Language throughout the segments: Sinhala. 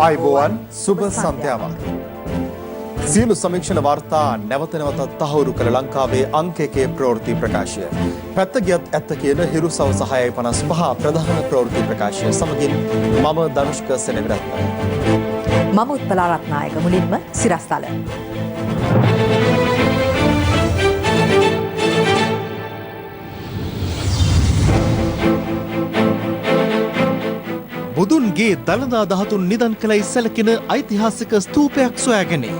ආයුබෝවන් සුබ සන්ධ්‍යාවක්. සියලු සමීක්ෂණ වාර්තා නැවත නැවතත් තහවුරු කළ ලංකාවේ අංක 1 ප්‍රවෘත්ති ප්‍රකාශය. පැත්ත ගියත් ඇත්ත කියන හිරු සවස 6:55 ප්‍රධාන ප්‍රවෘත්ති ප්‍රකාශය සමගින් මම ධනුෂ්ක සෙනවිරත්න. මම උත්පලා රත්නායක. මුලින්ම සිරස්තල. බුදුන්ගේ දළදා ධාතුන් නිදන් කළයි සැලකෙන ඓතිහාසික ස්තූපයක් සොයාගැනේ.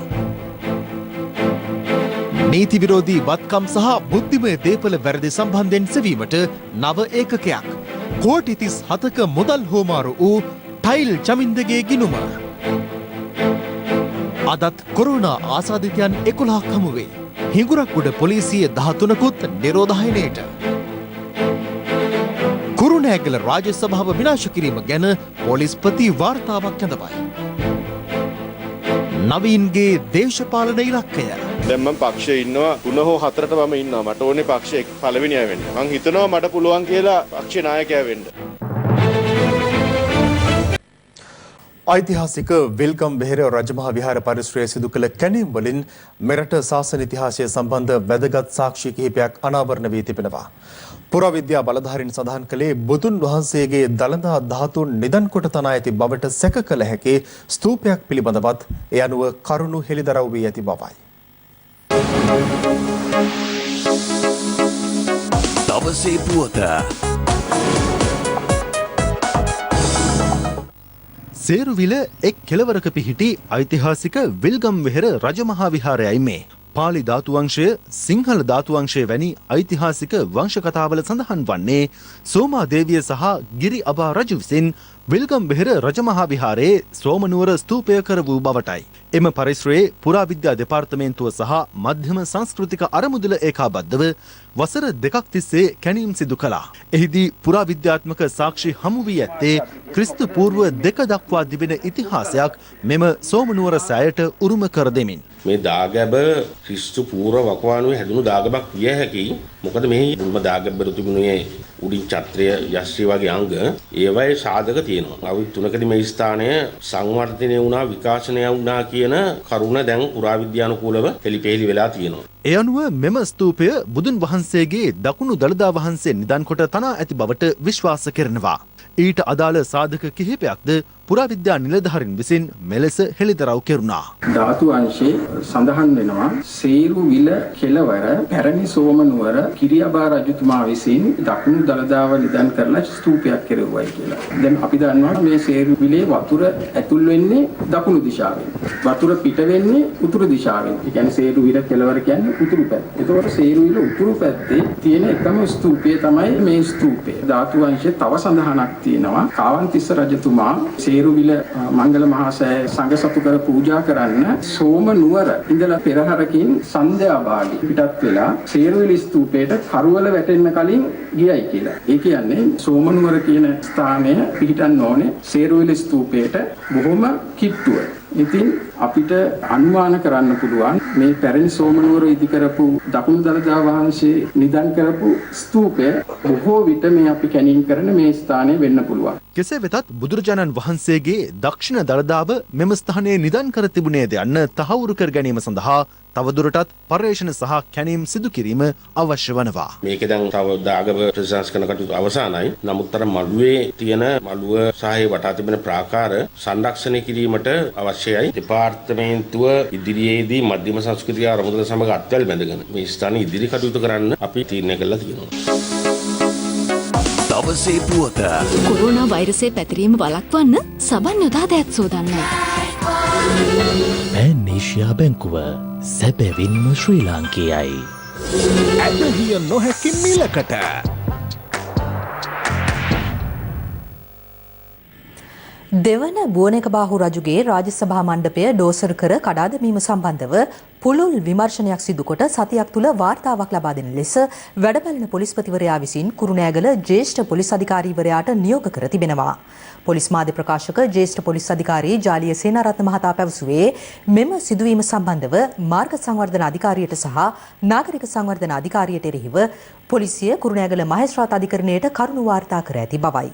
නීති විරෝධී වත්කම් සහ බුද්ධිමය දේපල වැරදි සම්බන්ධයෙන් සෙවීමට නව ඒකකයක්. කෝටි 37ක මුදල් හෝමාරු වූ ටයිල් චමින්දගේ ගිණුම. අදත් කොරෝනා ආසාදිතයන් 11ක් හමුවේ. හිඟුරක්ගොඩ පොලිසිය 13කුත් නිරෝධායනයට. කුරුණෑගල රාජ්‍ය සභාව විනාශ කිරීම ගැන පොලිස්පති වාර්තාවක් ඇඳවයි. නවීන්ගේ දේශපාලන ඉලක්කය. දැන් මම පක්ෂයේ ඉන්නවා 3 හෝ 4ට මම ඉන්නවා. මට ඕනේ පක්ෂයේ පළවෙනිය වෙන්න. මං හිතනවා මට පුළුවන් කියලා පක්ෂේ නායකයා වෙන්න. ඓතිහාසික විල්ගම් වෙහෙර රජමහා විහාර පරිසරයේ සිදු කළ කැණීම් වලින් මෙරට ශාසන ඉතිහාසය සම්බන්ධ වැදගත් සාක්ෂි කිහිපයක් අනාවරණ වී තිබෙනවා. පුරාවිද්‍යා බලධාරීන් සඳහන් කළේ බුදුන් වහන්සේගේ දළදා ධාතුන් නිදන් කොට තනා ඇති බවට සැක කළ හැකි ස්තූපයක් පිළිබඳවත් ඒ අනුව කරුණු හෙළිදරව් වී ඇති බවයි. දවසේ පුවත. සේරුවිල එක් කෙළවරක පිහිටි ඓතිහාසික විල්ගම් වෙහෙර රජමහා විහාරයයි මේ. පාලි ධාතු වංශය, සිංහල ධාතු වංශය වැනි ඓතිහාසික වංශ කතාවල සඳහන් වන්නේ සෝමාදේවිය සහ ගිරි අබා රජු විසින් විල්ගම් වෙහෙර රජමහා විහාරයේ සෝමනුවර ස්තූපය කර වූ බවටයි. එම පරිසරයේ පුරාවිද්‍යා දෙපාර්තමේන්තුව සහ මධ්‍යම සංස්කෘතික අරමුදල ඒකාබද්ධව වසර 2ක් තිස්සේ කැණීම් සිදු කළා. එහිදී පුරාවිද්‍යාත්මක සාක්ෂි හමු වී ඇත්තේ ක්‍රිස්තු පූර්ව 2 දක්වා තිබෙන ඉතිහාසයක් මෙම සෝමනුවර සෑයට උරුම කර දෙමින්. මේ දාගැබ ක්‍රිස්තු පූර්ව වකවානුවේ හැදුණු දාගැබක් විය හැකියි. මොකද මේ මුල්ම දාගැබවල තිබුණේ උඩින් ඡත්‍රය යශ්‍රී වගේ අංග ඒවයේ සාධක තියෙනවා. අවුරුදු 3කදී මේ ස්ථානය සංවර්ධනය වුණා, විකාශනය වුණා කියන කරුණ දැන් පුරාවිද්‍යානුකූලව හෙළිපෙහෙළි වෙලා තියෙනවා. ඒ අනුව මෙම ස්තූපය බුදුන් වහන්සේගේ දකුණු දළදා වහන්සේ නිදන් කොට තනා ඇති බවට විශ්වාස කරනවා. ඊට අදාළ සාධක කිහිපයක්ද පුරාවිද්‍යා නිලධාරීන් විසින් මෙලෙස හෙළිදරව් කෙරුණා. ධාතු අංශයේ සඳහන් වෙනවා සේරුවිල කෙළවර පැරණි සෝමනුවර කිරියබා රජතුමා විසින් දකුණු දළදාව නිදන් කරලා ස්තූපයක් කෙරුවයි කියලා. දැන් අපි දන්නවා මේ සේරුවිලේ වතුර ඇතුල් වෙන්නේ දකුණු දිශාවෙන්. වතුර පිට වෙන්නේ උතුරු දිශාවෙන්. ඒ කියන්නේ සේරුවිල කෙළවර කියන්නේ උතුරු පැත්ත. ඒතකොට සේරුවිල උතුරු පැත්තේ තියෙන එකම ස්තූපය තමයි මේ ස්තූපය. ධාතු අංශයේ තව සඳහනක් තියෙනවා. කාවන්තිස්ස රජතුමා සේරුවිල මංගල මහා සෑය සංඝ සතු කර පූජා කරන්න සෝම නුවර ඉඳලා පෙරහරකින් සන්ධ්‍යා භාගී පිටත් වෙලා සේරුවිල ස්තූපයට කරවල වැටෙන්න කලින් ගියයි කියලා. ඒ කියන්නේ සෝම නුවර කියන ස්ථානය පිහිටන්න ඕනේ සේරුවිල ස්තූපයට බොහොම කිට්ටුව. ඉතින් අපිට අනුමාන කරන්න පුළුවන් මේ පැරණි සෝමනුවර ඉදි කරපු දකුණු දළදා වහන්සේ නිදන් කරපු ස්තූපය බොහෝ විට මේ අපි කැණීම් කරන මේ ස්ථානයේ වෙන්න පුළුවන්. කෙසේ වෙතත් බුදුරජාණන් වහන්සේගේ දක්ෂිණ දළදාව මෙම ස්ථානයේ නිදන් කර තිබුණේද යන්න තහවුරු කර ගැනීම සඳහා තවදුරටත් පර්යේෂණ සහ කැණීම් සිදු කිරීම අවශ්‍ය වනවා. මේක දැන් තව දාගැබ ප්‍රතිසංස්කරණ කටයුතු අවසానයි. නමුත් අර මළුවේ තියෙන මළුව සහ වටා තිබෙන ප්‍රාකාර සංරක්ෂණය කිරීමට අවශ්‍යයි. දෙපාර්තමේන්තුව ඉදිරියේදී මධ්‍යම සංස්කෘතික අරමුදල සමග අත්වැල් බැඳගෙන මේ ස්ථානයේ ඉදිරි කටයුතු කරන්න අපි තීරණය කළා තියෙනවා. දවසේ පුවත. කොරෝනා වෛරසය පැතිරීම වළක්වන්න සබන් යොදා දෑත් සෝදන්න. ඒෂියා බැංකුව සැබවින්ම ශ්‍රී ලාංකේයයි. ඇදහිය නොහැකි මිලකට. දෙවන බුවනකබාහු රජුගේ රාජ්‍ය සභා මණ්ඩපය ඩෝසර් කර කඩා දැමීම සම්බන්ධව පුළුල් විමර්ශනයක් සිදුකොට සතියක් තුළ වාර්තාවක් ලබා දෙන ලෙස වැඩබලන පොලිස්පතිවරයා විසින් කුරුණෑගල ජ්‍යෙෂ්ඨ පොලිස් අධිකාරීවරයාට නියෝග කර තිබෙනවා. පොලිස් මාධ්‍ය ප්‍රකාශක ජ්‍යෙෂ්ඨ පොලිස් අධිකාරී ජාලිය සේනාරත්න මහතා පැවසුවේ මෙම සිදුවීම සම්බන්ධව මාර්ග සංවර්ධන අධිකාරියට සහ නාගරික සංවර්ධන අධිකාරියට එරෙහිව පොලිසිය කුරුණෑගල මහේස්ත්‍රාත් අධිකරණයට කරුණු වාර්තා කර ඇති බවයි.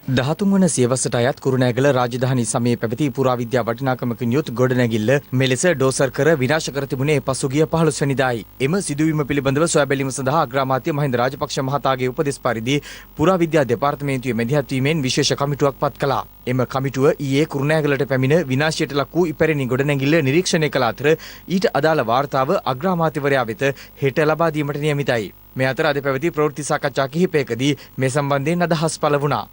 13 වන සියවසට අයත් කුරුණෑගල රාජධානී සමයේ පැවති පුරාවිද්‍යා වටිනාකමකින් යුත් ගොඩනැගිල්ල මෙලෙස ඩෝසර් කර විනාශ කර තිබුණේ පසුගිය 15 වෙනිදායි. එම සිදුවීම පිළිබඳව සොයා බැලීම සඳහා අග්‍රාමාත්‍ය මහින්ද රාජපක්ෂ මහතාගේ උපදෙස් පරිදි පුරාවිද්‍යා දෙපාර්තමේන්තුවේ මැදිහත් වීමෙන් විශේෂ කමිටුවක් පත් කළා. එම කමිටුව ඊයේ කුරුණෑගලට පැමිණ විනාශයට ලක් වූ ඉපැරණි ගොඩනැගිල්ල නිරීක්ෂණය කළ අතර ඊට අදාළ වාර්තාව අග්‍රාමාත්‍යවරයා වෙත හෙට ලබා දීමට නියමිතයි. මේ අතර අද පැවති ප්‍රවෘත්ති සාකච්ඡා කිහිපයකදී මේ සම්බන්ධයෙන් අදහස් පළ වුණා.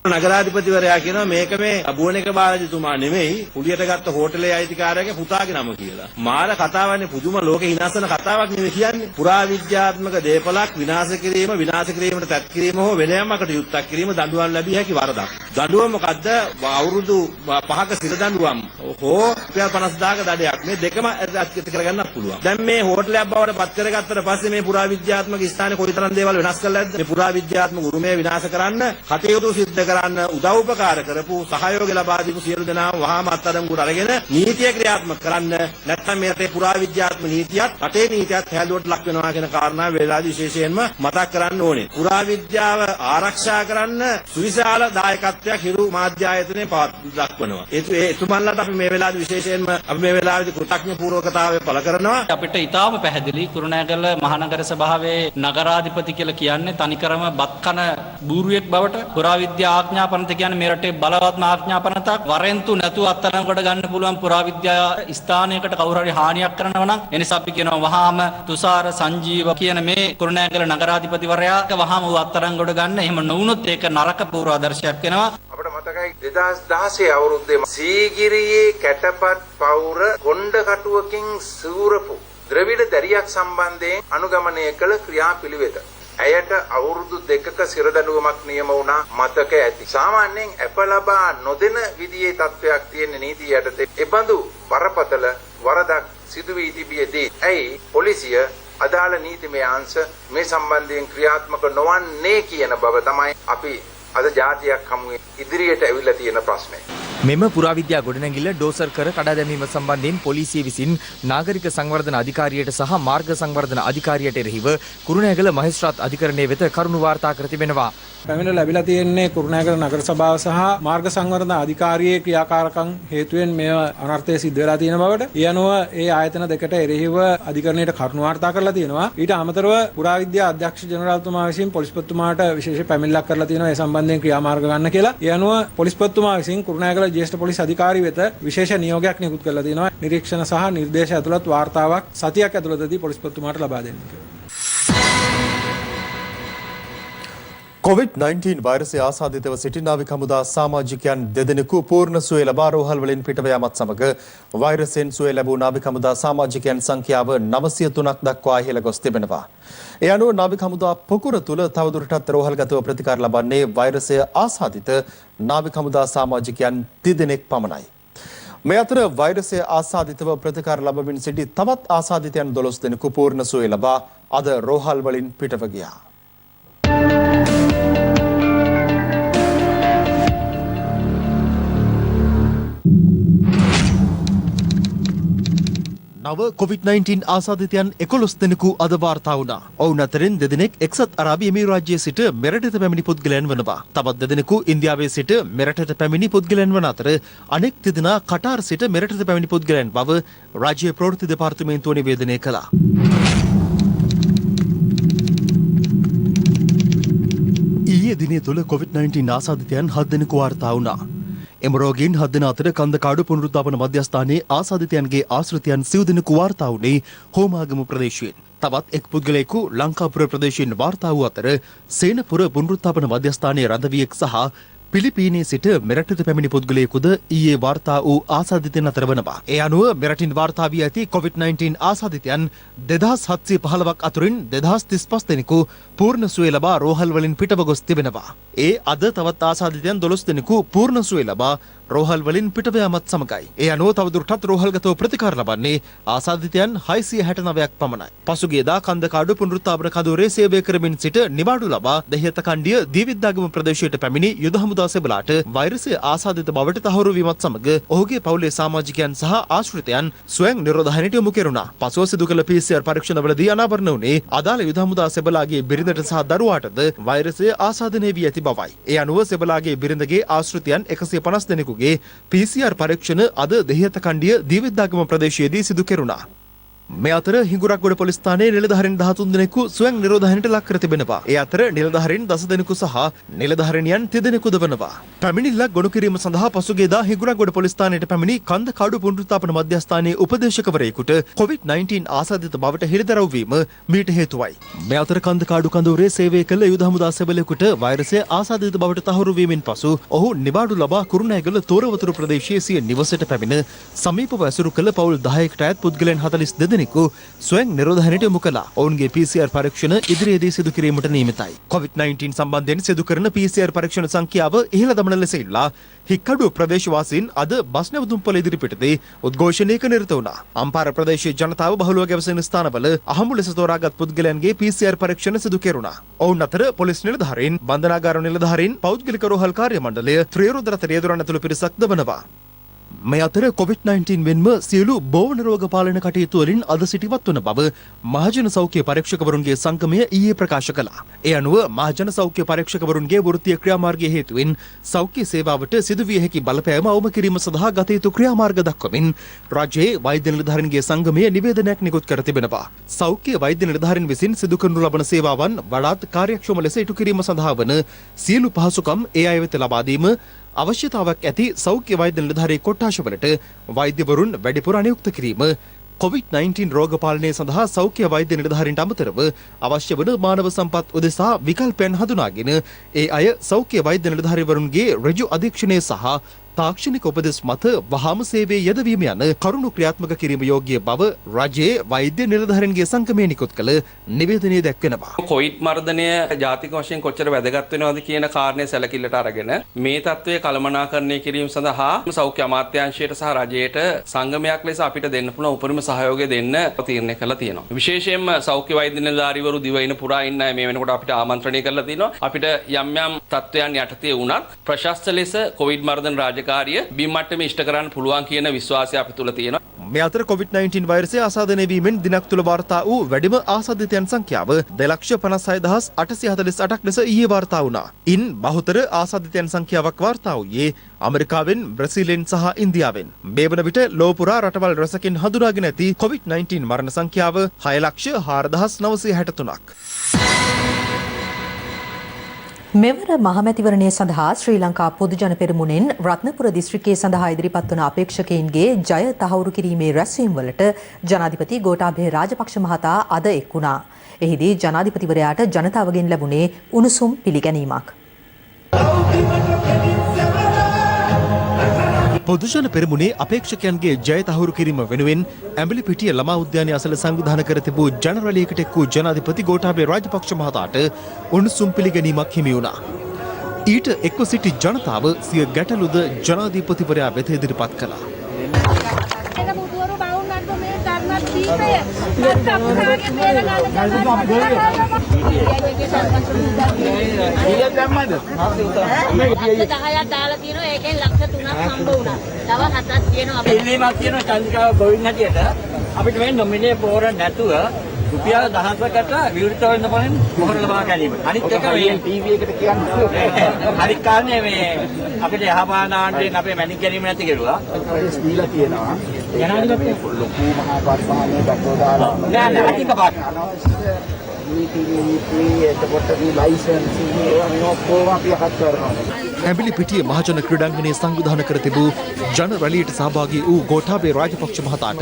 නගරාධිපතිවරයා කියනවා මේක මේ අබුවනේක බාරජතුමා නෙමෙයි කුලියට ගත්ත හෝටලේ අයිතිකාරයාගේ පුතාගේ නම කියලා. මාර කතාවන්නේ පුදුම ලෝකේ හිනාසන කතාවක් නෙවෙයි කියන්නේ. පුරාවිද්‍යාත්මක දේපලක් විනාශ කිරීමට තැත් කිරීම හෝ වෙන යමකට යුක්තක් කිරීම දඬුවම් ලැබිය හැකි වරදක්. දඬුවම මොකද්ද? අවුරුදු 5ක සිර දඬුවම් හෝ රුපියල් 50000ක දඩයක්. මේ දෙකම ඇති කරගන්නත් පුළුවන්. දැන් මේ හෝටලයක් බවට පත් කරගත්තට පස්සේ මේ පුරාවිද්‍යාත්මක ස්ථානේ කොයිතරම් දේවල් වෙනස් කරලා ඇද්ද? මේ පුරාවිද්‍යාත්මක උරුමය විනාශ කරන්න කටයුතු සිද්ධ කරන්න උදව්පකාර කරපු සහයෝගය ලබා දීපු සියලු දෙනාම වහාම අත්අඩංගුවට අරගෙන නීතිය ක්‍රියාත්මක කරන්න. නැත්නම් මේ රටේ පුරාවිද්‍යාත්මක නීතියත් රටේ නීතියත් හැලුවට ලක් වෙනවා කියන කාරණාව වේලාදී විශේෂයෙන්ම මතක් කරන්න ඕනේ. පුරාවිද්‍යාව ආරක්ෂා කරන්න සුවිශාල දායකත්වයක් හිරු මාධ්‍ය ආයතනයේ දක්වනවා. එතුමන්ලට අපි මේ වෙලාවේ විශේෂයෙන්ම අපි මේ වෙලාවේදී කෘතඥ පූර්වකතාවය පළ කරනවා. අපිට ඊටාම පැහැදිලි කුරුණෑගල මහනගර සභාවේ නගරාධිපති කියලා කියන්නේ තනිකරම බත් කන බූරුවෙක් බවට පුරාවිද්‍යා ආඥාපනත කියන්නේ මේ රටේ බලවත්ම ආඥාපනතක්. වරෙන්තු නැතුව අත්අඩංගුවට ගන්න පුළුවන් පුරාවිද්‍යා ස්ථානයකට කවුරු හරි හානියක් කරනවා නම් එනිසා අපි කියනවා වහාම තුෂාර සංජීව කියන මේ කුරුණෑගල නගරාධිපතිවරයා වහාම අත්අඩංගුවට ගන්න. එහෙම නොවුනොත් ඒක නරක පූර්වාදර්ශයක් වෙනවා. අපිට මතකයි 2016 අවුරුද්දේ සීගිරියේ කැටපත් පවුර කොණ්ඩ කටුවකින් සූරපු ද්‍රවිඩ දැරියක් සම්බන්ධයෙන් අනුගමනය කළ ක්‍රියාපිළිවෙත. ඇයට අවුරුදු 2ක සිරදඬුවමක් නියම වුණා මතක ඇති. සාමාන්‍යයෙන් අප ලබා නොදෙන විදියේ තත්වයක් තියෙන නීතිය යටතේ එබඳු බරපතල වරදක් සිදු වී තිබියදී ඇයි පොලිසිය අදාළ නීතිමය අංශ මේ සම්බන්ධයෙන් ක්‍රියාත්මක නොවන්නේ කියන බව තමයි අපි අද ජාතියක් හමුවේ ඉදිරියට ඇවිල්ලා තියෙන ප්‍රශ්නේ. මෙම පුරාවිද්‍යා ගොඩනැගිල්ල ඩෝසර් කර කඩා දැමීම සම්බන්ධයෙන් පොලිසිය විසින් නාගරික සංවර්ධන අධිකාරියට සහ මාර්ග සංවර්ධන අධිකාරියට එරෙහිව කුරුණෑගල මහේස්ත්‍රාත් අධිකරණය වෙත කරුණු වාර්තා කර තිබෙනවා. පැමිණ ලැබිලා තියෙන්නේ කුරුණෑගල නගර සභාව සහ මාර්ග සංවර්ධන අධිකාරියේ ක්‍රියාකාරකම් හේතුවෙන් මේ අනර්ථය සිද්ධ වෙලා තියෙන බවට ඒ අනුව ඒ ආයතන දෙකට එරෙහිව අධිකරණයට කරුණු වාර්තා කරලා තියෙනවා. ඊට අමතරව පුරාවිද්‍යා අධ්‍යක්ෂ ජනරාල්තුමා විසින් පොලිස්පතිතුමාට විශේෂ පැමිණිල්ලක් කරලා තියෙනවා ඒ සම්බන්ධයෙන් ක්‍රියාමාර්ග ගන්න කියලා. ඒ අනුව පොලිස්පතිතුමා විසින් කුරුණෑගල ජ්‍යෙෂ්ඨ පොලිස් අධිකාරිය වෙත විශේෂ නියෝගයක් නිකුත් කරලා තියෙනවා. නිරීක්ෂණ සහ නිර්දේශ ඇතුළත් වාර්තාවක් සතියක් ඇතුළතදී පොලිස්පතිතුමාට ලබා දෙන්න කියලා. COVID-19 වෛරසය ආසාදිතව සිටින නාවික හමුදා සමාජිකයන් දෙදෙනෙකු පූර්ණ සුවය ලබා රෝහල් වලින් පිටව යාමත් සමග වෛරසෙන් සුවය ලැබූ නාවික හමුදා සමාජිකයන් සංඛ්‍යාව 903ක් දක්වා ඉහළ ගොස් තිබෙනවා. ඒ අනුව නාවික හමුදා පොකුර තුල තවදුරටත් රෝහල්ගතව ප්‍රතිකාර ලබන්නේ වෛරසය ආසාදිත නාවික හමුදා සමාජිකයන් 30 දෙනෙක් පමණයි. මේ අතර වෛරසය ආසාදිතව ප්‍රතිකාර ලබමින් සිටි තවත් ආසාදිතයන් 12 දෙනෙකු පූර්ණ සුවය ලබා අද රෝහල් වලින් පිටව ගියා. නව COVID-19 ආසාදිතයන් 11 දෙනෙකු අද වාර්තා වුණා. ඔවුන් අතරින් දෙදෙනෙක් එක්සත් අරාබි එමිරාජ්‍යයේ සිට මෙරටට පැමිණි පුද්ගලයන් වනවා. තවත් දෙදෙනෙකු ඉන්දියාවේ සිට මෙරටට පැමිණි පුද්ගලයන් වන අතර අනෙක් දෙදෙනා කටාර් සිට මෙරටට පැමිණි පුද්ගලයන් බව රාජ්‍ය ප්‍රවෘත්ති දෙපාර්තමේන්තුව නිවේදනය කළා. ඊයේ දිනේ තුල COVID-19 ආසාදිතයන් 7 දෙනෙකු වාර්තා වුණා. එම රෝගීන් 7 දෙනා අතර කන්දකාඩු පුනරුත්ථාපන මධ්‍යස්ථානයේ ආසාදිතයන්ගේ ආශ්‍රිතයන් 9 දෙනෙකු වාර්තා වුණේ හෝමාගම ප්‍රදේශයෙන්. තවත් එක් පුද්ගලයෙකු ලංකාපුර ප්‍රදේශයෙන් වාර්තා වූ අතර සේනපුර පුනරුත්ථාපන මධ්‍යස්ථානයේ රඳවියෙක් සහ පිලිපීනයේ සිට මෙරටට පැමිණි පුද්ගලයෙකුද ඊයේ වාර්තා වූ ආසාදිතයන් අතර වනවා. ඒ අනුව මෙරටින් වාර්තා වී ඇති COVID-19 ආසාදිතයන් 2715ක් අතුරින් 2035 දෙනෙකු පූර්ණ සුවය ලබා රෝහල් වලින් පිටව ගොස් තිබෙනවා. ඒ අද තවත් ආසාදිතයන් 12 දෙනෙකු පූර්ණ සුවය ලබා රෝහල් වලින් පිටව යාමත් සමගයි. ඒ අනුව තවදුරටත් රෝහල්ගතව ප්‍රතිකාර ලබන්නේ ආසාදිතයන් 669ක් පමණයි. පසුගියදා කන්දකාඩු පුනරුත්ථාපන කඳවුරේ සේවය කරමින් සිට නිවාඩු ලබා දෙහියත කණ්ඩිය දීවිද්දාගම ප්‍රදේශයට පැමිණි යුද හමුදා සෙබලාට වෛරසය ආසාදිත බවට තහවුරු වීමත් සමග ඔහුගේ පවුලේ සමාජිකයන් සහ ආශ්‍රිතයන් ස්වයං නිරෝධායනයට යොමු කෙරුණා. පසුව සිදු කළ PCR පරීක්ෂණවලදී අනාවරණ වුණේ අදාළ යුද හමුදා සෙබලාගේ බිරිඳට සහ දරුවාටද වෛරසය ආසාදනය වී ඇති බවයි. ඒ අනුව සෙබලාගේ බිරිඳගේ ආශ්‍රිතයන් 150 දෙනෙකුගේ PCR පරීක්ෂණ අද දෙහියත කණ්ඩිය දීවිද්දාගම ප්‍රදේශයේදී සිදු කෙරුණා. මේ අතර හිඟුරක්ගොඩ පොලිස් ස්ථානයේ නිලධාරීන් 13 දෙනෙකු ස්වයං නිරෝධායනයට ලක් කර තිබෙනවා. ඒ අතර නිලධාරීන් 10 දෙනෙකු සහ නිලධාරිනියන් 30 දෙනෙකුද වනවා. පැමිණිල්ලක් ගොනු කිරීම සඳහා පසුගියදා හිඟුරක්ගොඩ පොලිස් ස්ථානයට පැමිණි කන්දකාඩු පුනරුත්ථාපන මධ්‍යස්ථානයේ උපදේශකවරයෙකුට COVID-19 ආසාදිත බවට හෙළිදරව් වීම මීට හේතුවයි. මේ අතර කන්දකාඩු කඳවුරේ සේවය කළ යුද හමුදා සෙබළෙකුට වෛරසය ආසාදිත බවට තහවුරු වීමෙන් පසු ඔහු නිවාඩු ලබා කුරුණෑගල තෝරවතුරු ප්‍රදේශයේ සිය නිවසට පැමිණ සමීපව ඇසුරු කළ පවුල් 10කට අයත් පුද්ගලයන් 42 දෙනෙකු ස්වයං නිරෝධායනයට යොමු කළා. ඔවුන්ගේ PCR පරීක්ෂණ ඉදිරියේදී සිදු කිරීමට නියමිතයි. COVID-19 සම්බන්ධයෙන් සිදු කරන PCR පරීක්ෂණ සංඛ්‍යාව ඉහළ දමන ලෙස ඉල්ලා හික්කඩුව ප්‍රදේශවාසීන් අද බස් නැවතුම්පොළ ඉදිරිපිටදී උද්ඝෝෂණයක නිරත වුණා. අම්පාර ප්‍රදේශයේ ජනතාව බහුලව ගැවසෙන ස්ථානවල අහඹු ලෙස තෝරාගත් පුද්ගලයන්ගේ PCR පරීක්ෂණ සිදු කෙරුණා. ඔවුන් අතර පොලිස් නිලධාරීන්, බන්ධනාගාර නිලධාරීන්, පෞද්ගලික රෝහල් කාර්ය මණ්ඩලය, ත්‍රියරුද රථ රියදුරන් ඇතුළු පිරිසක්ද වනවා. මේ අතර COVID-19 වෙන්ම සියලු බෝවන රෝග පාලන කටයුතු වලින් අද සිටිවත් වන බව මහජන සෞඛ්‍ය පරීක්ෂකවරුන්ගේ සංගමය ඊයේ ප්‍රකාශ කළා. ඒ අනුව මහජන සෞඛ්‍ය පරීක්ෂකවරුන්ගේ වෘත්තීය ක්‍රියාමාර්ගයේ හේතුවෙන් සෞඛ්‍ය සේවාවට සිදුවිය හැකි බලපෑම අවම කිරීම සඳහා ගත යුතු ක්‍රියාමාර්ග දක්වමින් රජයේ වෛද්‍ය නිලධාරීන්ගේ සංගමය නිවේදනයක් නිකුත් කර තිබෙනවා. සෞඛ්‍ය වෛද්‍ය නිලධාරීන් විසින් සිදු කරනු ලබන සේවාවන් වඩාත් කාර්යක්ෂම ලෙස ඉටු කිරීම සඳහා වන සියලු පහසුකම් ඒ අය වෙත ලබා දීම අවශ්‍යතාවක් ඇති සෞඛ්‍ය වෛද්‍ය නිලධාරී කොට්ටාශවලට වෛද්‍යවරුන් වැඩිපුර අනියුක්ත කිරීම, COVID-19 රෝග පාලනය සඳහා සෞඛ්‍ය වෛද්‍ය නිලධාරීන්ට අමතරව අවශ්‍ය වන මානව සම්පත් උදෙසා විකල්පයන් හඳුනාගෙන ඒ අය සෞඛ්‍ය වෛද්‍ය නිලධාරීවරුන්ගේ ඍජු අධීක්ෂණය සහ තාක්ෂණික උපදෙස් මත වහාම සේවයේ යෙදවීම යන කරුණු ක්‍රියාත්මක කිරීම යෝග්‍ය බව රජයේ වෛද්‍ය නිලධාරීන්ගේ සංගමය නිකුත් කළ නිවේදනයේ දැක්වෙනවා. කොවිඩ් මර්ධනය ජාතික වශයෙන් කොච්චර වැදගත් වෙනවද කියන කාරණය සැලකිල්ලට අරගෙන මේ තත්ත්වය කළමනාකරණය කිරීම සඳහා සෞඛ්‍ය අමාත්‍යාංශයට සහ රජයට සංගමයක් ලෙස අපිට දෙන්න පුළුවන් උපරිම සහයෝගය දෙන්න තීරණය කළා තියෙනවා. විශේෂයෙන්ම සෞඛ්‍ය වෛද්‍ය නිලධාරීවරු දිවයින පුරා ඉන්න අය මේ වෙනකොට අපිට ආමන්ත්‍රණය කරලා තියෙනවා. අපිට යම් යම් තත්ත්වයන් යටතේ වුණත් ප්‍රශස්ත ලෙස කොවිඩ් මර්ධන රාජකාරිය බිම් මට්ටමේ ඉෂ්ට කරන්න පුළුවන් කියන විශ්වාසය අපි තුල තියෙනවා. මේ අතර COVID-19 වෛරසය ආසාදනය වීමෙන් දිනක් තුල වාර්තා වූ වැඩිම ආසාදිතයන් සංඛ්‍යාව 2,56,848ක් ලෙස ඊයේ වාර්තා වුණා. ඉන් බහුතර ආසාදිතයන් සංඛ්‍යාවක් වාර්තා වූයේ ඇමරිකාවෙන්, බ්‍රසීලෙන් සහ ඉන්දියාවෙන්. මේ වන විට ලොව පුරා රටවල් රැසකින් හඳුනාගෙන ඇති COVID-19 මරණ සංඛ්‍යාව 6,04,963ක්. මෙවර මහමැතිවරණය සඳහා ශ්‍රී ලංකා පොදුජන පෙරමුණෙන් රත්නපුර දිස්ත්‍රික්කයේ සඳහා ඉදිරිපත් වන අපේක්ෂකයින්ගේ ජය තහවුරු කිරීමේ රැස්වීම් වලට ජනාධිපති ගෝඨාභය රාජපක්ෂ මහතා අද එක් වුණා. එහිදී ජනාධිපතිවරයාට ජනතාවගෙන් ලැබුණේ උණුසුම් පිළිගැනීමක්. පොදුජන පෙරමුණේ අපේක්ෂකයන්ගේ ජය තහවුරු කිරීම වෙනුවෙන් ඇඹිලිපිටිය ළමා උද්‍යානය අසල සංවිධානය කර තිබූ ජනරැලියකට එක් වූ ජනාධිපති ගෝඨාභය රාජපක්ෂ මහතාට උණුසුම් පිළිගැනීමක් හිමි වුණා. ඊට එක්ව සිටි ජනතාව සිය ගැටලුද ජනාධිපතිවරයා වෙත ඉදිරිපත් කළා. අපිට මේ නොමිනේ පෝර නැතුව රුපියල් 10කට විවෘත වෙන්න පරිදි මොහොර ලබා ගැනීම. අනිත් එක මේ ටීවී එකට කියන්නේ හරි කාරණේ මේ අපිට යහපාලන ආණ්ඩුවෙන් අපේ මැනික් ගැනීම නැති කෙරුවා. ඒක දීලා තියෙනවා. ජනාධිපති ලොකු මහා පරිපාලනයේ බඩෝ දාලා නෑ අතික පාට. ඇඹිලිපිටිය මහජන ක්‍රීඩාංගණයේ සංවිධානය කර තිබූ ජන රැළියට සහභාගී වූ ගෝඨාභය රාජපක්ෂ මහතාට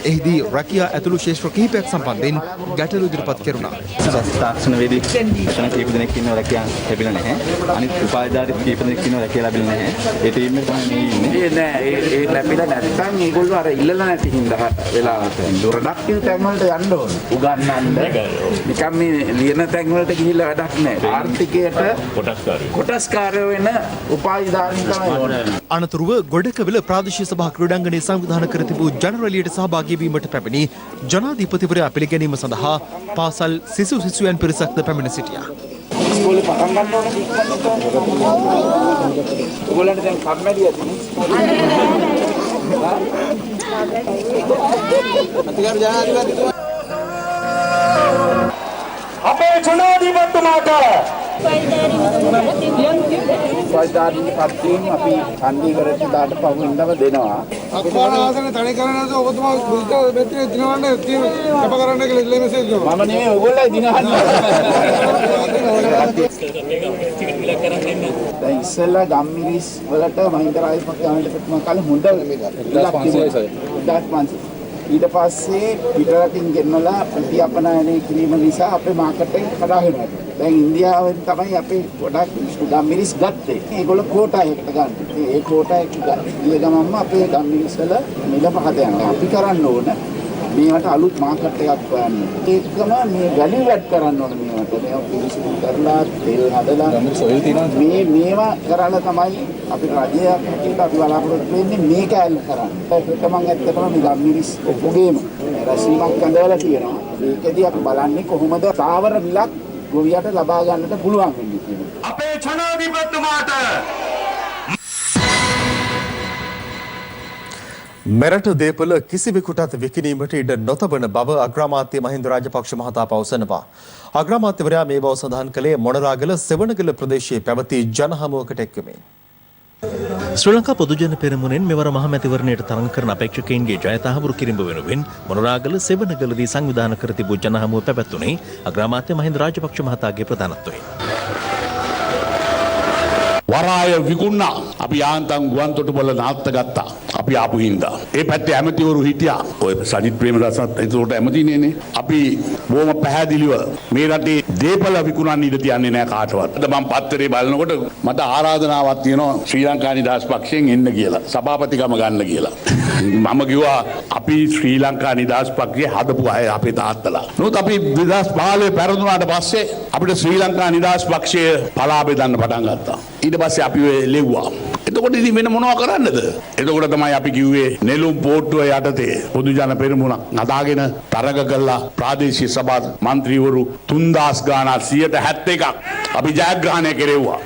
එහිදී රැකියා ඇතුළු ශේෂ්ත්‍ර කිහිපයක් සම්බන්ධයෙන් ගැටලු ඉදිරිපත් කෙරුණා. තාක්ෂණ වේදී වචන කීප දෙනෙක් ඉන්නවා රැකියා ලැබිලා නැහැ. අනිත් උපාධිධාරී කීප දෙනෙක් ඉන්නවා රැකියා ලැබිලා නැහැ. ඒ ටීම් එක තමයි මේ ඉන්නේ. නෑ ඒ ලැබිලා නැත්නම් මේගොල්ලෝ අර ඉල්ලලා නැති හින්දා වෙලාවට ප්‍රොඩක්ටිව් තැන් වලට යන්න ඕන. උගන්නන්න නිකම් මේ ලියන තැන් වලට ගිහිල්ලා වැඩක් නැහැ. ආර්ථිකයට කොටස්කාරයෝ වෙන උපාධිධාරීන් තමයි ඕනේ. අනතුරුව ගොඩකවිල ප්‍රාදේශීය සභා ක්‍රීඩාංගණයේ සංවිධානය කර තිබූ ජනරැලියට සහභාගී වීමට පැමිණි ජනාධිපතිවරයා පිළිගැනීම සඳහා පාසල් සිසුයන් පිරිසක්ද පැමිණ සිටියා. ඉස්කෝලේ පටන් ගන්න ඕනේ ඉක්මනට. ඔයගොල්ලන්ට දැන් කම්මැලියද? අපේ ජනාධිපතිතුමාට උපාධිධාරීන් පත්වීම අපි චණ්ඩීගඩට දාට පහුවෙන්දම දෙනවා. අක්පාර ආසන තනි කරනද ඔබතුමා බුද්ධ මෙතන දිනවන්න කැප කරන්න කියලා ඉල්ලීම මෙසේජ් දුන්නා. මම නෙමෙයි ඔයගොල්ලෝ දිනවන්නේ. දැන් ඉස්සෙල්ලා ගම්මිරිස් වලට මහින්ද රාජපක්ෂ ආණ්ඩුපතිතුමා කාලේ හොඳ ඉලක්ක තිබුණා. ඊට පස්සේ පිටරටින් ගෙන්නලා ප්‍රතිඅපනයනය කිරීම නිසා අපේ මාකට් එක කඩාගෙනවා. දැන් ඉන්දියාවෙන් තමයි අපි ගොඩක් ගම්මිරිස් ගත්තේ. ඒගොල්ලෝ කෝටා එකකට ගන්න. ඒ කෝටා එක ගිය ගමන්ම අපේ ගම්මිරිස් වල මිල පහත යනවා. අපි කරන්න ඕන මේවට අලුත් මාකට් එකක් හොයන්න. ඒකම මේ වැලියු ඇඩ් කරන්න ඕන මේවට. මේවා පිළිසිදු කරලා තෙල් හදලා මේවා කරලා තමයි අපේ රජයක් හැටියට අපි බලාපොරොත්තු වෙන්නේ මේක ඇල් කරන්න. ඒකට මම ඇත්තටම මේ ගම්මිරිස් ඔප්පුගේම රැසීමක් අඳවලා තියෙනවා. ඒකදී අපි බලන්නේ කොහොමද සාවර මිලක් ගොවියට ලබා ගන්නට පුළුවන් වෙන්නේ කියලා. අපේ ජනාධිපතිතුමාට මෙරට දේපල කිසිවෙකුටත් විකිණීමට ඉඩ නොතබන බව අග්‍රාමාත්‍ය මහින්ද රාජපක්ෂ මහතා පවසනවා. අග්‍රාමාත්‍යවරයා මේ බව සඳහන් කළේ මොනරාගල සෙවණගල ප්‍රදේශයේ පැවති ජනහමුවකට එක්වමින්. ශ්‍රී ලංකා පොදුජන පෙරමුණෙන් මෙවර මහමැතිවරණයට තරඟ කරන අපේක්ෂකයින්ගේ ජයත හඹුරු කිරීම වෙනුවෙන් මොනරාගල සෙවණගලදී සංවිධානය කර තිබූ ජනහමුව පැවැත්වුණේ අග්‍රාමාත්‍ය මහින්ද රාජපක්ෂ මහතාගේ ප්‍රධානත්වයෙන්. වරාය විකුණා අපි යාන්තම් ගුවන් තොටුපොළ නාත්ත ගත්තා අපි ආපු හින්දා ඒ පැත්තේ ඇමතිවරු හිටියා ඔය සජිත් ප්‍රේමදාසත් ඒකට ඇමතිනේනේ අපි බොහොම පැහැදිලිව මේ රටේ දේපල විකුණන්න ඉඩ තියන්නේ නැහැ කාටවත් අද මම පත්තරේ බලනකොට මට ආරාධනාවක් තියෙනවා ශ්‍රී ලංකා නිදහස් පක්ෂයෙන් එන්න කියලා සභාපතිකම ගන්න කියලා මම කිව්වා අපි ශ්‍රී ලංකා නිදහස් පක්ෂයේ හදපු අය අපේ තාත්තලා නමුත් අපි 2015 පෙරදුනාට පස්සේ අපිට ශ්‍රී ලංකා නිදහස් පක්ෂය පලා බෙදන්න පටන් ගත්තා ඊට පස්සේ අපි ලෙව්වා. එතකොට ඉතින් වෙන මොනවා කරන්නද? එතකොට තමයි අපි කිව්වේ නෙළුම් පෝට්ටුව යටතේ පොදු ජන පෙරමුණක් නදාගෙන තරග කළා ප්‍රාදේශීය සභා മന്ത്രിවරු 3000 ගාණක් 171ක් අපි ජයග්‍රහණය කෙරෙව්වා.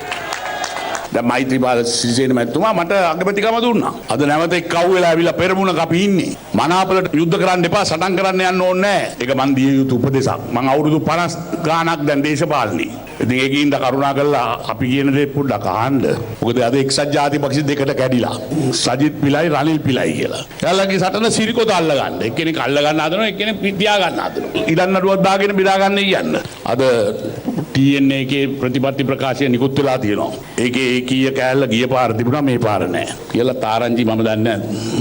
දැන් මෛත්‍රීපාල සිරිසේන මැතිතුමා මට අගමැතිකම දුන්නා. අද නැවත එක්කව වෙලා ඇවිල්ලා පෙරමුණක අපි ඉන්නේ. මනාපලට යුද්ධ කරන්න එපා සටන් කරන්න යන්න ඕනේ නැහැ. ඒක මන් දිය යුතු උපදේශක්. මම අවුරුදු 50 ගාණක් දැන් දේශපාලනේ. ඉතින් ඒකින්ද කරුණා කරලා අපි කියන දේ පොඩ්ඩක් අහන්න. මොකද අද එක්සත් ජාති පක්ෂ දෙකට කැඩිලා. සජිත් පිලයි රනිල් පිලයි කියලා. එයාලගේ සටන සිරිකොත අල්ල ගන්න. එක්කෙනෙක් අල්ල ගන්න හදනවා එක්කෙනෙක් පිටියා ගන්න හදනවා. ඉඩම් නඩුවක් දාගෙන බෙදා ගන්න කියන්න. අද TNA එකේ ප්‍රතිපත්ති ප්‍රකාශය නිකුත් වෙලා තියෙනවා. ඒකේ ඒකීය කෑල්ල ගිය පාර තිබුණා මේ පාර නෑ. කියලා තාරංචි මම දන්නේ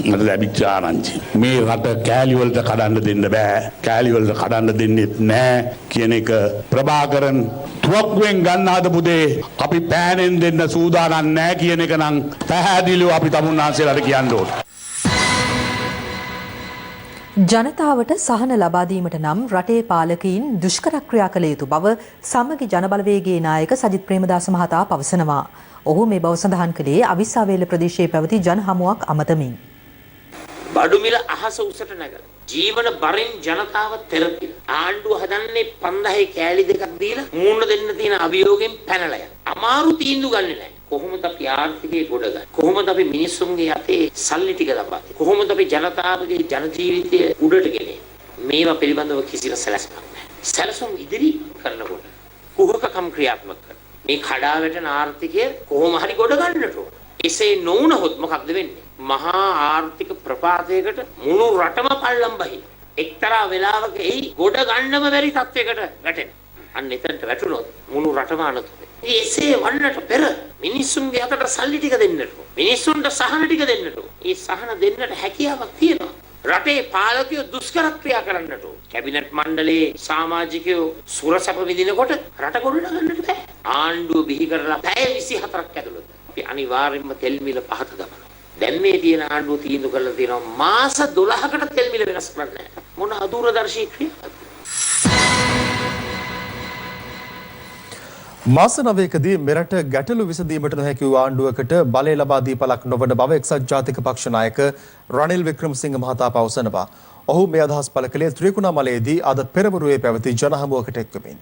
මට ලැබිච්ච ආරංචි. මේ රට කෑලි වලට කඩන්න දෙන්න බෑ. කෑලි වලට කඩන්න දෙන්නෙත් නෑ කියන එක ප්‍රභාකරන් තුවක්කුවෙන් ගන්න හදපු දේ අපි පෑනෙන් දෙන්න සූදානම් නෑ කියන එක නම් පැහැදිලිව අපි තමුන්නාන්සේලාට කියන්න ඕන. ජනතාවට සහන ලබා දීමට නම් රටේ පාලකයින් දුෂ්කර ක්‍රියා කළ යුතු බව සමගි ජනබලවේගයේ නායක සජිත් ප්‍රේමදාස මහතා පවසනවා. ඔහු මේ බව සඳහන් කළේ අවිස්සාවේල ප්‍රදේශයේ පැවති ජන හමුවක් අමතමින්. බඩු මිල අහස උසට නැගලා ජීවන බරින් ජනතාව තෙරපින ආණ්ඩුව හදන්නේ 5000 කෑලි දෙකක් දීලා මූණ දෙන්න තියෙන අභියෝගයෙන් පැනලා යන අමාරු තීන්දුව ගන්නෙ නැහැ. කොහොමද අපි ආර්ථිකය ගොඩගන්නේ? කොහොමද අපි මිනිස්සුන්ගේ අතේ සල්ලි ටික ලබන්නේ? කොහොමද අපි ජනතාවගේ ජන ජීවිතය උඩට ගෙනෙන්නේ? මේවා පිළිබඳව කිසිම සැලැස්මක් නැහැ. සැලසුම් ඉදිරි කරනකොට කුහකකම් ක්‍රියාත්මක කරන මේ කඩා වැටෙන ආර්ථිකය කොහොම හරි ගොඩ ගන්නට ඕන. එසේ නොවුනහොත් මොකක්ද වෙන්නේ? මහා ආර්ථික ප්‍රපාතයකට මුළු රටම පල්ලම් බහින. එක්තරා වෙලාවක එයි ගොඩ ගන්නම බැරි තත්යකට වැටෙන. අන්න එතනට වැටුනොත් මුළු රටම අනතුරුයි. එසේ වන්නට පෙර මිනිස්සුන්ගේ අතට සල්ලි ටික දෙන්නට ඕන. මිනිස්සුන්ට සහන ටික දෙන්නට ඕන. ඒ සහන දෙන්නට හැකියාවක් තියෙනවා. රටේ පාලකයෝ දුෂ්කර ක්‍රියා කරන්නට ඕන. කැබිනට් මණ්ඩලයේ සමාජිකයෝ සුරසප විදිනකොට රට ගොඩ ගන්නට බෑ. ආණ්ඩුව බිහි කරලා පැය 24ක් ඇතුළත අපි අනිවාර්යයෙන්ම තෙල් මිල පහත දමනවා. දැන් මේ තියෙන ආණ්ඩුව තීන්දුව කරලා තියෙනවා මාස 12කට තෙල් මිල වෙනස් කරන්න. මොන අදූරදර්ශී ක්‍රියාවක්ද? මාස 9කදී මෙරට ගැටලු විසඳීමට නොහැකි වූ ආණ්ඩුවකට බලය ලබා දී පළක් නොවන බව එක්සත් ජාතික පක්ෂ නායක රනිල් වික්‍රමසිංහ මහතා පවසනවා. ඔහු මේ අදහස් පළ කළේ ත්‍රිකුණාමලයේදී අද පෙරවරුවේ පැවති ජනහමුවකට එක්වමින්.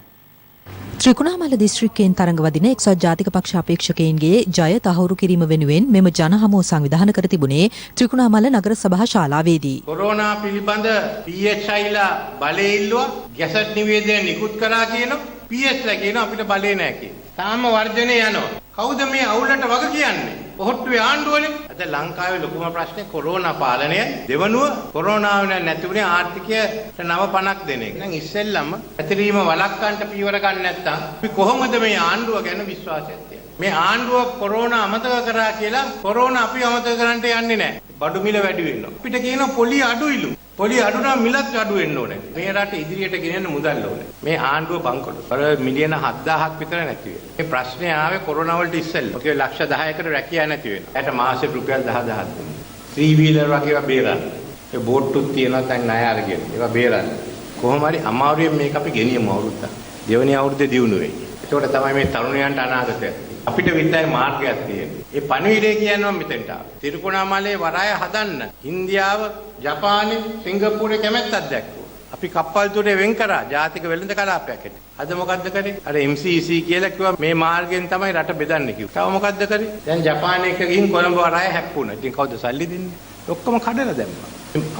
ත්‍රිකුණාමල දිස්ත්‍රික්කයෙන් තරඟ වදින එක්සත් ජාතික පක්ෂ අපේක්ෂකයින්ගේ ජය තහවුරු කිරීම වෙනුවෙන් මෙම ජනහමුව සංවිධානය කර තිබුණේ ත්‍රිකුණාමල නගර සභා ශාලාවේදී. කොරෝනා පිළිබඳ PHIලා බලය ඉල්ලුවා ගැසට් නිවේදනය නිකුත් කරා කියනවා PHලා කියනවා අපිට බලය නැහැ කියලා. තාම වර්ධනය යනවා. කවුද මේ අවුලට වග කියන්නේ? ඔහොට්ටුවේ ආණ්ඩුවනේ. අද ලංකාවේ ලොකුම ප්‍රශ්නේ කොරෝනා පාලනය. දෙවනුව කොරෝනාව නැතිුනේ ආර්ථිකයට නව පණක් දෙන එක. දැන් ඉස්සෙල්ලම ඇතිරීම වළක්වන්න පියවර ගන්න නැත්නම් අපි කොහොමද මේ ආණ්ඩුව ගැන විශ්වාසයක් තියන්නේ? මේ ආණ්ඩුව කොරෝනා අමතක කරා කියලා කොරෝනා අපි අමතක කරන්න යන්නේ නැහැ. බඩු මිල වැඩි වෙනවා. අපිට කියනවා පොලි අඩුයිලු. පොලි අඩු නම් මිලත් අඩු වෙන්න ඕනේ. මේ රට ඉදිරියට ගෙනියන්න මුදල් ඕනේ. මේ ආණ්ඩුව බංකොලො. අර මිලියන 7000ක් විතර නැති වෙනවා. මේ ප්‍රශ්නේ ආවේ කොරෝනා වලට ඉස්සෙල්ලා. ඔකේ ලක්ෂ 10කට රැකියාව නැති වෙනවා. ඒකට මාසෙ රුපියල් 10000ක් දෙනවා. 3 wheeler වගේ ඒවා බේරන්න. ඒ බෝට්ටුත් තියෙනවා දැන් ණය අරගෙන. ඒවා බේරන්න. කොහොම හරි අමාරුවෙන් මේක අපි ගෙනියමු අවුරුද්දක්. දෙවෙනි අවුරුද්දේ දියුණු වෙයි. ඒකට තමයි මේ තරුණයන්ට අනාගතය. අපිට විතරයි මාර්ගයක් තියෙන්නේ. ඒ පණිවිඩය කියනවා මෙතෙන්ට ආව. තිරුකුණාමලේ වරාය හදන්න ඉන්දියාව, ජපානය, සිංගප්පූරේ කැමැත්තක් දැක්වුවා. අපි කප්පල් තුනේ වෙන් කරා ජාතික වෙළඳ කලාපයක් ඇට. අද මොකද්ද කරේ? අර MCC කියලා කිව්වා මේ මාර්ගයෙන් තමයි රට බෙදන්න කිව්වා. තව මොකද්ද කරේ? දැන් ජපානයේ එක ගිහින් කොළඹ වරාය හැප්පුණා. ඉතින් කවුද සල්ලි දෙන්නේ? ඔක්කොම කඩලා දැම්මා.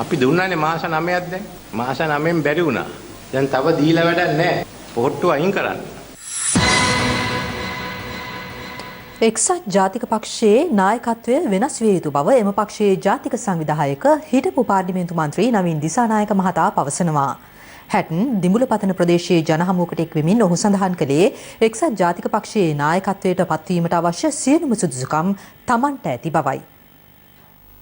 අපි දුන්නානේ මාස 9ක් දැන්. මාස 9න් බැරි වුණා. දැන් තව දීලා වැඩක් නැහැ. පොහොට්ටුව අයින් කරන්න. එක්සත් ජාතික පක්ෂයේ නායකත්වය වෙනස් විය යුතු බව එම පක්ෂයේ ජාතික සංවිධායක හිටපු පාර්ලිමේන්තු මන්ත්‍රී නවීන් දිසානායක මහතා පවසනවා. හැටන් දිඹුලපතන ප්‍රදේශයේ ජනහමුවකට එක්වෙමින් ඔහු සඳහන් කළේ එක්සත් ජාතික පක්ෂයේ නායකත්වයට පත්වීමට අවශ්‍ය සියලුම සුදුසුකම් තමන්ට ඇති බවයි.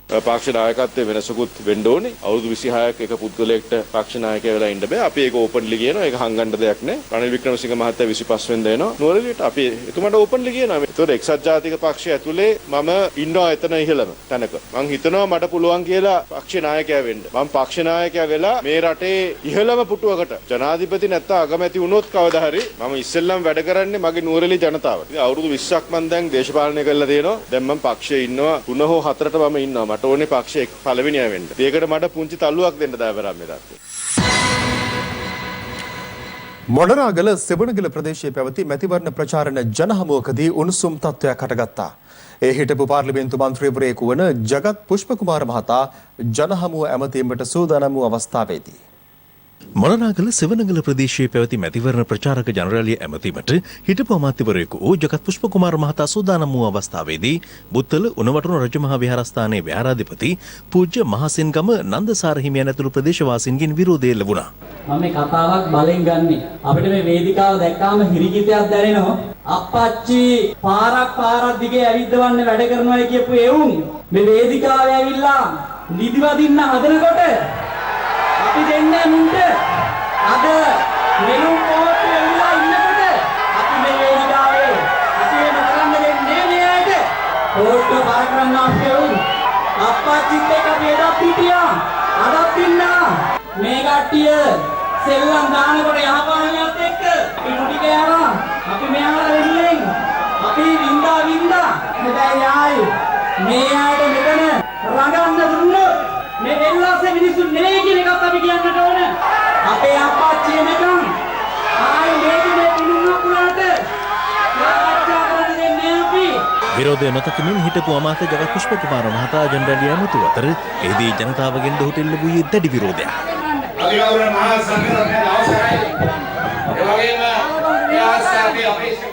පක්ෂ නායකත්වයේ වෙනසකුත් වෙන්න ඕනේ. අවුරුදු 26ක එක පුද්ගලයෙක්ට පක්ෂ නායකයෙක් වෙලා ඉන්න බෑ. අපි ඒක ඕපන්ලි කියනවා. ඒක හංගන්න දෙයක් නෑ. රනිල් වික්‍රමසිංහ මහත්තයා 25 වෙනිදා එනවා නුවරඑළියට. අපි එතුමාට ඕපන්ලි කියනවා. ඒතකොට එක්සත් ජාතික පක්ෂය ඇතුලේ මම ඉන්නවා එතන ඉහළම තැනක. මං හිතනවා මට පුළුවන් කියලා පක්ෂ නායකයා වෙන්න. මම පක්ෂ නායකයා වෙලා මේ රටේ ඉහළම පුටුවකට ජනාධිපති නැත්නම් අගමැති වුණොත් කවදා හරි මම ඉස්සෙල්ලම වැඩ කරන්නේ මගේ නුවරඑළිය ජනතාවට. ඉතින් අවුරුදු 20ක් මං දැන් දේශපාලනය කරලා තියෙනවා. දැන් මම පක්ෂයේ ඉන්නවා 3 හෝ 4ට මම ඉන්නවා. මට ඕනේ පක්ෂයේ පළවෙනියා වෙන්න. ඒකට මට පුංචි තල්ලුවක් දෙන්න දාවරම් මේ තත්ත්වය. මොණරාගල සෙබණගල ප්‍රදේශයේ පැවති මැතිවරණ ප්‍රචාරණ ජනහමුවකදී උණුසුම් තත්ත්වයක් හටගත්තා. ඒ හිටපු පාර්ලිමේන්තු මන්ත්‍රීවරයෙකු වන ජගත් පුෂ්පකුමාර මහතා ජනහමුව ඇමතීමට සූදානම් වූ අවස්ථාවේදී මොණරාගල සෙවණගල ප්‍රදේශයේ පැවති මැතිවරණ ප්‍රචාරක ජනරාලිය ඇමතීමට හිටපු අමාත්‍යවරයෙකු වූ ජගත් පුෂ්පකුමාර මහතා සූදානම් වූ අවස්ථාවේදී බුත්තල උණවටුන රජමහා විහාරස්ථානයේ විහාරාධිපති පූජ්‍ය මහසෙන්ගම නන්දසාර හිමියන් ඇතුළු ප්‍රදේශවාසීන්ගෙන් විරෝධය ලැබුණා. මම මේ කතාවක් බලෙන් ගන්නෙ. අපිට මේ වේදිකාව දැක්කාම හිරිකිතයක් දැනෙනවා. අප්පච්චි පාරක් දිගේ ඇවිද්දවන්න වැඩ කරනවා කියපු එවුන් මේ වේදිකාවේ ඇවිල්ලා නිදිවදින්න හදනකොට අපි දෙන්නේ මුන්ට අද මෙලුම් පොත් එල්ලලා ඉන්නකොට අපි මේ වේදිකාවේ අපි වෙන කරන්න දෙන්නේ නෑට පොත් පාර කරන්න ආපෙවුන් අප්පච්චිත් එක්ක අපි එදත් හිටියා අදත් ඉන්නා මේ කට්ටිය සෙල්ලම් දානකොට යහපානියත් එක්ක අපි මුටි කෑවා අපි මෙයාලා වෙන්නේ අපි වින්දා මෙතන ආයි මේ ආයත මෙතන රඟන්න දුන්නොත් මේ වෙල්ලාසේ මිනිස්සු නෙවෙයි කියන එකත් අපි කියන්නට ඕන. අපේ අප්පච්චි එනකම් ආයි මේ පිනුම් අපුලට ආච්චා කරන්න දෙන්නේ අපි. විරෝධය නොතකමින් හිටපු අමාත්‍ය ජගත් පුෂ්පකුමාර මහතා ජනරාලිය ඇමතු අතර එහිදී ජනතාවගෙන් දොහොට එල්ල වූයේ දැඩි විරෝධයක්. අධිකරණ මහා සංඝරත්නයේ අවසරයි. ඒ වගේම යාස්ථාපී අපේක්ෂක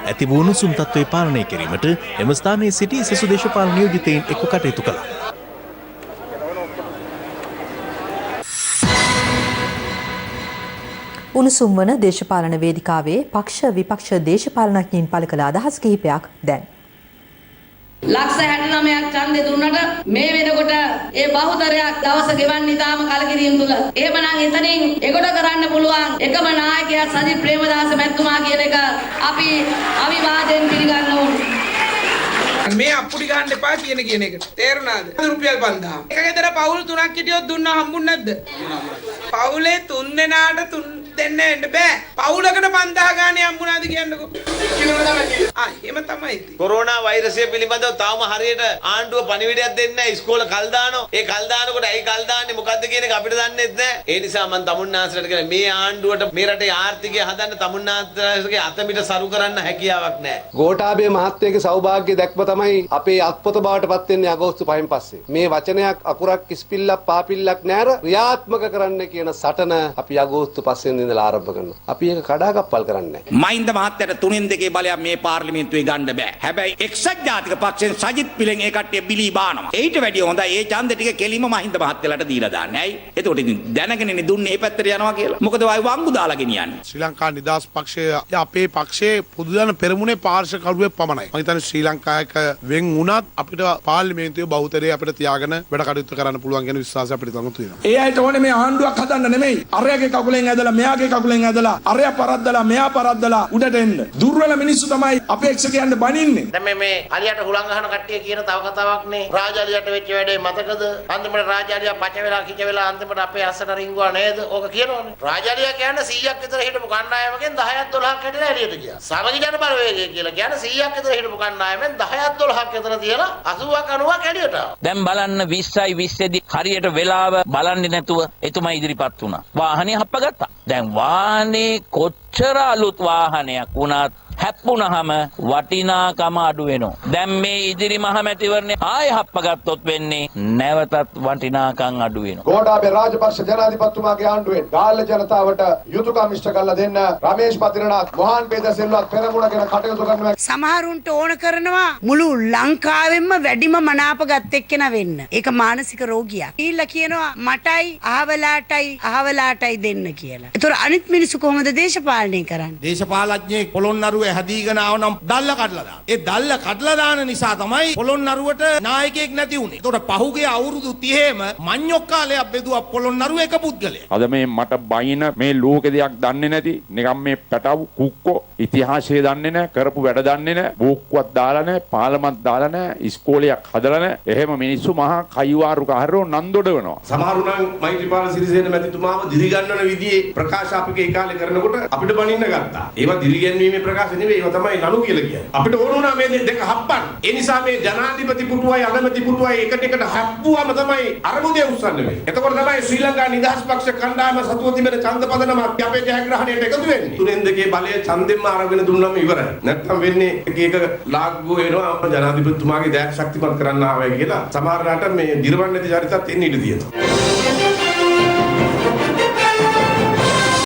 ඇති වූ උණුසුම් තත්ත්වය පාලනය කිරීමට එම ස්ථානයේ සිටි සෙසු දේශපාලන නියෝජිතයින් එක්ව කටයුතු කළා. උණුසුම් වන දේශපාලන වේදිකාවේ පක්ෂ විපක්ෂ දේශපාලනඥයින් පළ කළ අදහස් කිහිපයක් දැන්. ලක්ෂ 69ක් ඡන්දේ දුන්නට මේ වෙනකොට ඒ බහුතරයක් දවස ගෙවන්න ඉතාම කලකිරීම තුල. එහෙමනම් එතනින් එගොඩ කරන්න පුළුවන් එකම නායකයා සජිත් ප්‍රේමදාස මැතිතුමා කියන එක අපි අවිවාදයෙන් පිළිගන්න ඕනේ. මේ අප්පුඩි ගන්න එපා කියන එක. තේරුණාද? රුපියල් 5000. එක ගෙදර පවුල් 3ක් හිටියොත් දුන්නා හම්බුන්නේ නැද්ද? පවුලේ 3 දෙනාට 3 දෙන්න එන්න බෑ. පවුලකට 5000 ගානේ හම්බුණාද කියන්නකෝ. එහෙම තමයි ඉතින්. කොරෝනා වෛරසය පිළිබඳව තාම හරියට ආණ්ඩුව පණිවිඩයක් දෙන්නේ නැහැ. ඉස්කෝල කල් දානවා. ඒ කල් දානකොට ඇයි කල් දාන්නේ මොකද්ද කියන එක අපිට දන්නෙත් නැහැ. ඒ නිසා මම තමුන්නාන්සලට කියන මේ ආණ්ඩුවට මේ රටේ ආර්ථිකය හදන්න තමුන්නාන්සලගේ අතමිට සරු කරන්න හැකියාවක් නැහැ. ගෝඨාභය මහත්තයාගේ සෞභාග්‍ය දැක්ම තමයි අපේ අත්පොත බවට පත් වෙන්නේ අගෝස්තු 5න් පස්සේ. මේ වචනයක් අකුරක් කිස්පිල්ලක් පාපිල්ලක් නැර ක්‍රියාත්මක කරන්න කියන සටන අපි අගෝස්තු 5 වෙනිදා ඉඳලා ආරම්භ කරනවා. අපි ඒක කඩාකප්පල් කරන්නේ නැහැ. මහින්ද මහත්තයාට 3-2 බලයක් මේ පාර්ලිමේන්තුවේ ගන්න බෑ. හැබැයි එක්සත් ජාතික පක්ෂයෙන් සජිත් පිලෙන් ඒ කට්ටිය බිලී බානවා. ඊට වැඩිය හොඳයි ඒ ඡන්ද ටික කෙලිම මහින්ද මහත්තයාලට දීලා දාන්න. ඇයි? එතකොට ඉතින් දැනගෙනනේ දුන්නේ මේ පැත්තට යනවා කියලා. මොකද වයි වංගු දාලා ගෙනියන්නේ. ශ්‍රී ලංකා නිදහස් පක්ෂය අපේ පක්ෂයේ පුදුදන පෙරමුණේ පාර්ශ්ව කරුවෙක් පමණයි. මම හිතන්නේ ශ්‍රී ලංකායක වෙන් වුණත් අපිට පාර්ලිමේන්තුවේ බහුතරය අපිට තියාගෙන වැඩ කටයුතු කරන්න පුළුවන් කියන විශ්වාසය අපිට තියෙනවා. ඒ අයට ඕනේ මේ ආණ්ඩුවක් හදන්න නෙමෙයි. අරයාගේ කකුලෙන් ඇදලා මෙයාගේ කකුලෙන් ඇදලා අරයා පරද්දලා මෙයා පරද්දලා උඩට එන්න. දුර්වල මිනිස්සු තමයි අපේක්ෂකයන්ට බනින්නේ. දැන් මේ අලියට හුලං ගහන කට්ටිය කියන තව කතාවක් නේ. රාජාලියට වෙච්ච වැඩේ මතකද? අන්තිමට රාජාලියා පච වෙලා කිච වෙලා අන්තිමට අපේ අස්සට රිංගුවා නේද? ඕක කියනවනේ. රාජාලියා කියන්නේ 100ක් විතර හිටපු කණ්ඩායමකින් 10ක් 12ක් හැදලා එළියට ගියා. සමගි ජන බලවේගය කියලා කියන්නේ 100ක් විතර හිටපු කණ්ඩායමෙන් 10ක් 12ක් විතර තියලා 80ක් 90ක් එළියට ආවා. දැන් බලන්න 20යි 20 දී හරියට වෙලාව බලන්නේ නැතුව එතුමා ඉදිරිපත් වුණා. වාහනේ හප්පගත්තා. දැන් වාහනේ කොච්චර අලුත් වාහනයක් වුණත් හැප්පුණාම වටිනාකම අඩු වෙනවා. දැන් මේ ඉදිරි මහමැතිවරණේ ආයෙ හප්පගත්තොත් වෙන්නේ නැවතත් වටිනාකම් අඩු වෙනවා. ගෝඨාභය රාජපක්ෂ ජනාධිපතිතුමාගේ ආණ්ඩුවෙන් ගාල්ල ජනතාවට යුතුයකම් ඉෂ්ට කරලා දෙන්න රමේෂ් පතිරනාත් මොහාන් පේදසිල්වත් පෙරමුණ ගැන කටයුතු කරනවා. සමහරුන්ට ඕන කරනවා මුළු ලංකාවෙන්ම වැඩිම මනාපගත් එක්කෙනා වෙන්න. ඒක මානසික රෝගියක්. ඊළඟ කියනවා මටයි අහවලාටයි දෙන්න කියලා. ඒතර අනිත් මිනිස්සු කොහොමද දේශපාලනය කරන්නේ? දේශපාලඥයෙක් පොළොන්නරුවේ හැදීගෙන ආව නම් දැල්ල කඩලා දාන. ඒ දැල්ල කඩලා දාන නිසා තමයි පොළොන්නරුවට නායකයෙක් නැති වුනේ. ඒතකොට පහුගිය අවුරුදු 30ෙම මඤ්ඤොක්කාලයක් බෙදුවා පොළොන්නරුව එක පුද්ගලයා. අද මේ මට බයින මේ ලෝකෙ දෙයක් දන්නේ නැති නිකම් මේ පැටවු කුක්කෝ ඉතිහාසය දන්නේ නැහැ, කරපු වැඩ දන්නේ නැහැ, බෝක්කුවක් දාලා නැහැ, පාලමක් දාලා නැහැ, ඉස්කෝලයක් හදලා නැහැ. එහෙම මිනිස්සු මහා කයිවාරු කහරෝ නන්දොඩ වෙනවා. සමහරු නම් මෛත්‍රීපාල සිරිසේන මැතිතුමාව දිරිගන්නන විදිහේ ප්‍රකාශ අපිට ඒ කාලේ කරනකොට අපිට බනින්න ගත්තා. ඒවා දිරිගැන්වීමේ ප්‍රකාශ නෙවෙයි, ඒවා තමයි නළු කියලා කියන්නේ. අපිට ඕන වුණා මේ දෙක හප්පන්න. ඒ නිසා මේ ජනාධිපති පුටුවයි අගමැති පුටුවයි එකට හප්පුවාම තමයි අරමුදේ උස්සන්නේ මේ. එතකොට තමයි ශ්‍රී ලංකා නිදහස් පක්ෂ කණ්ඩායම සතුව තිබෙන ඡන්ද පදනම අපේ ජයග්‍රහණයට එකතු වෙන්නේ. 3-2 බලය ඡන්දෙන්ම අරගෙන දුන්නම ඉවරයි. නැත්තම් වෙන්නේ එක ලාග්ගු වෙනවා ජනාධිපතිතුමාගේ දැක් ශක්තිමත් කරන්න ආවයි කියලා. සමහර රට මේ දිරවන්නේ චරිතත් එන්නේ ඉඳී තියෙනවා.